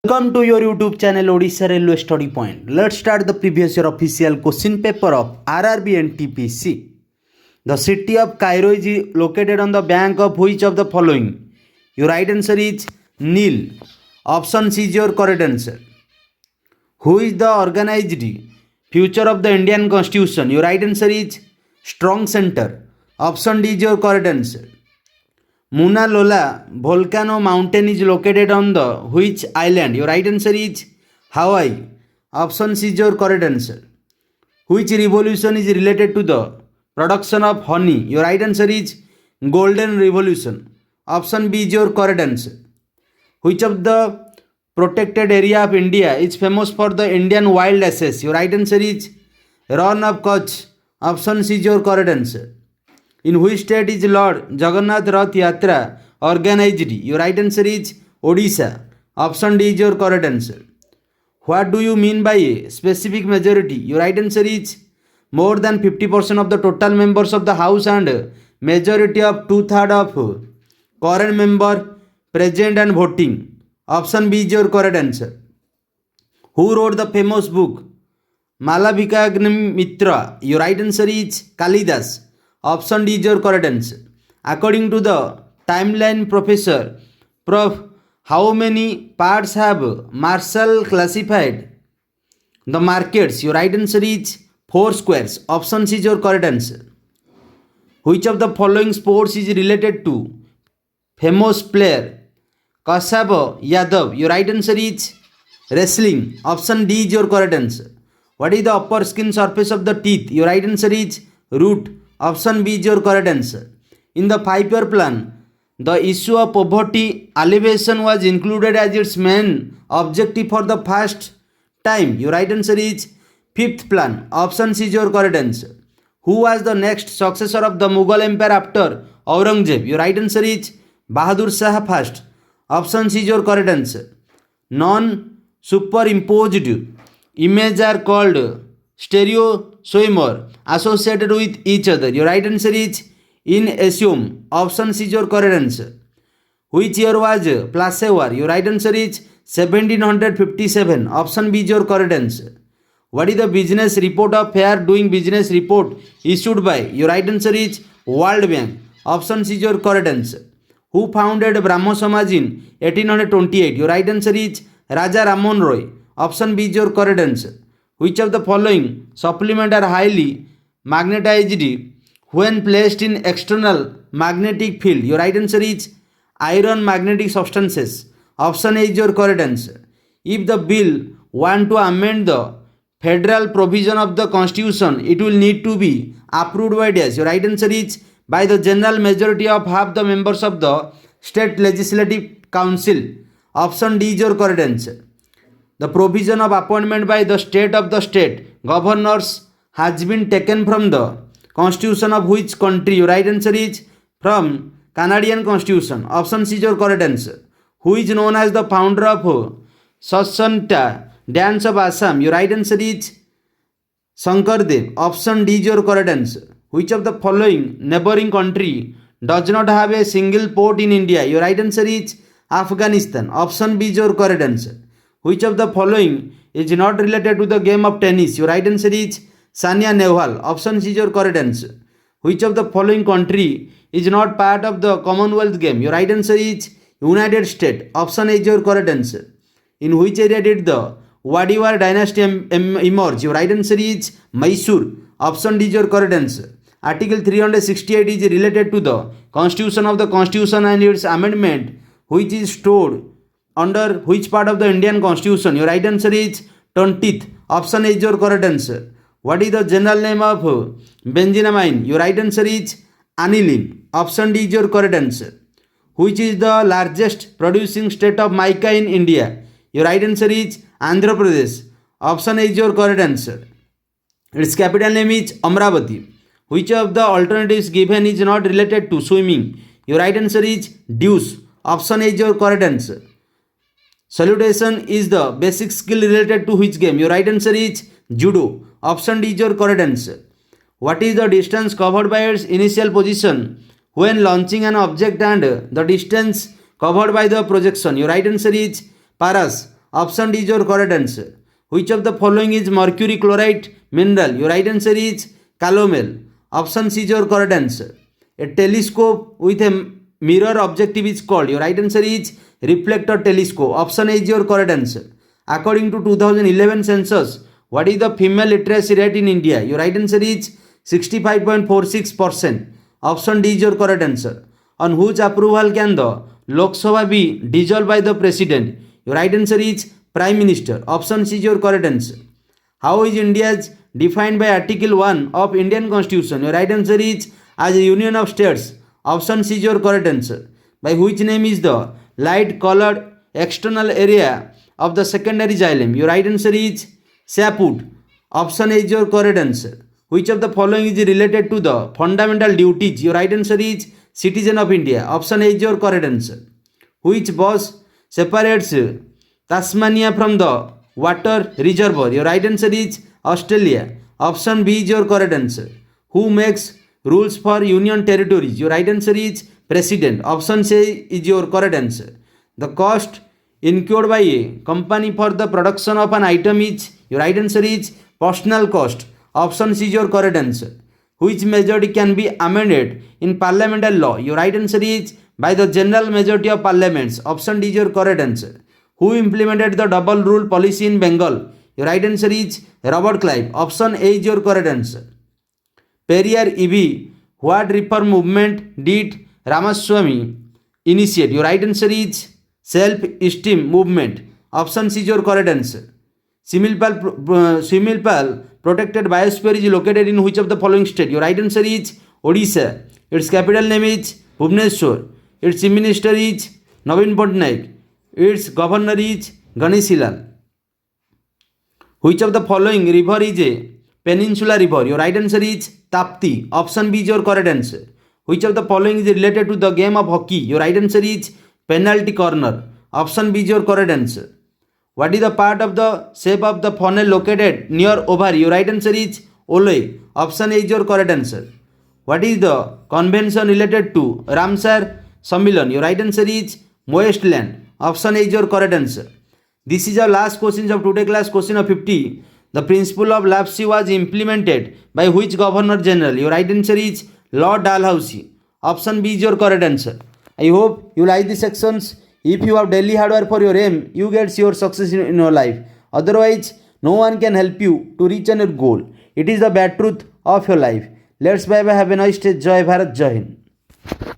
Welcome to your YouTube channel Odisha Railway Study Point. Let's start the previous year official question paper of RRB and TPC. The city of Cairo is located on the bank of which of the following? Your right answer is Nile. Option C is your correct answer. Who is the organized future of the Indian Constitution? Your right answer is Strong Center. Option D is your correct answer. Mauna Loa volcano mountain is located on the which island? Your right answer is Hawaii. Option C is your correct answer. Which revolution is related to the production of honey? Your right answer is Golden Revolution. Option B is your correct answer. Which of the protected area of India is famous for the Indian wild asses? Your right answer is Ran of Kutch. Option C is your correct answer. In which state is Lord Jagannath Rath Yatra organized? Your right answer is Odisha. Option D is your correct answer. What do you mean by a specific majority? Your right answer is more than 50% of the total members of the House and majority of 2/3 of current member present and voting. Option B is your correct answer. Who wrote the famous book Malavikagnimitra? Your right answer is Kalidas. Option D is your correct answer. According to the timeline professor, Prof, how many parts have Marshall classified the markets? Your right answer is 4 squares. Option C is your correct answer. Which of the following sports is related to famous player Kasab Yadav? Your right answer is wrestling. Option D is your correct answer. What is the upper skin surface of the teeth? Your right answer is root. Option B is your correct answer. In the 5-year plan, the issue of poverty alleviation was included as its main objective for the first time. Your right answer is 5th plan. Option C is your correct answer. Who was the next successor of the Mughal Empire after Aurangzeb? Your right answer is Bahadur Shah first. Option C is your correct answer. Non-superimposed images are called stereoisomers associated with each other. Your right answer is inesium. Option C is your correct answer. Which year was Plassey War? Your right answer is 1757. Option B is your correct answer. What is the business report of fair doing business report issued by? Your right answer is World Bank. Option C is your correct answer. Who founded Brahmo Samaj in 1828? Your right answer is Raja Rammohn Roy. Option B is your correct answer. Which of the following supplements are highly magnetized when placed in external magnetic field? Your right answer is iron magnetic substances. Option A is your correct answer. If the bill want to amend the federal provision of the constitution, it will need to be approved by dash. Your right answer is by the general majority of half the members of the state legislative council. Option D is your correct answer. The provision of appointment by the state governors has been taken from the constitution of which country? Your right answer is from Canadian constitution. Option C is your correct answer. Who is known as the founder of Sasanta dance of Assam? Your right answer is Shankardev. Option D is your correct answer. Which of the following neighboring country does not have a single port in India? Your right answer is Afghanistan. Option B is your correct answer. Which of the following is not related to the game of tennis? Your right answer is Sania Nehwal. Option C is your correct answer. Which of the following country is not part of the Commonwealth game? Your right answer is United States. Option A is your correct answer. In which area did the Wadiwar dynasty emerge? Your right answer is Mysore. Option D is your correct answer. Article 368 is related to the Constitution of the Constitution and its amendment, which is stored under which part of the Indian Constitution? Your right answer is 20th. Option A is your correct answer. What is the general name of benzylamine? Your right answer is aniline. Option D is your correct answer. Which is the largest producing state of mica in India? Your right answer is Andhra Pradesh. Option A is your correct answer. Its capital name is Amravati. Which of the alternatives given is not related to swimming? Your right answer is deuce. Option A is your correct answer. Salutation is the basic skill related to which game? Your right answer is judo. Option D is your correct answer. What is the distance covered by its initial position when launching an object and the distance covered by the projection? Your right answer is paras. Option D is your correct answer. Which of the following is mercury chloride mineral? Your right answer is calomel. Option C is your correct answer. A telescope with a mirror objective is called. Your right answer is reflector telescope. Option A is your correct answer. According to 2011 census, what is the female literacy rate in India? Your right answer is 65.46%. Option D is your correct answer. On whose approval can the Lok Sabha be dissolved by the president? Your right answer is Prime Minister. Option C is your correct answer. How is India defined by Article 1 of Indian Constitution? Your right answer is as a union of states. Option C is your correct answer. By which name is the light colored external area of the secondary xylem? Your right answer is sapwood. Option A is your correct answer. Which of the following is related to the fundamental duties? Your right answer is citizen of India. Option A is your correct answer. Which bus separates Tasmania from the water reservoir? Your right answer is Australia. Option B is your correct answer. Who makes rules for union territories? Your right answer is president. Option C is your correct answer. The cost incurred by a company for the production of an item is, your right answer is personal cost. Option C is your correct answer. Which majority can be amended in parliamentary law? Your right answer is by the general majority of parliaments. Option D is your correct answer. Who implemented the double rule policy in Bengal? Your right answer is Robert Clive. Option A is your correct answer. Periyar EV, what reform movement did Ramaswamy initiate? Your right answer is self-esteem movement. Option C is your correct answer. Similpal protected biosphere is located in which of the following state? Your right answer is Odisha. Its capital name is Bhubaneswar. Its chief minister is Navin Patnaik. Its governor is Ganeshi Lal. Which of the following river is a peninsula river? Your right answer is Tapti. Option B is your correct answer. Which of the following is related to the game of hockey? Your right answer is penalty corner. Option B is your correct answer. What is the part of the shape of the funnel located near ovary? Your right answer is Ole. Option A is your correct answer. What is the convention related to Ramsar Sammilan? Your right answer is Moist Land. Option A is your correct answer. This is our last question of today class, question of 50. The principle of lapse was implemented by which Governor General? Your right answer is Lord Dalhousie. Option B is your correct answer. I hope you like these sections. If you have daily hard work for your aim, you get your success in your life. Otherwise, no one can help you to reach your goal. It is the bad truth of your life. Let's bye bye. Have a nice day. Jai Bharat. Jai Hind.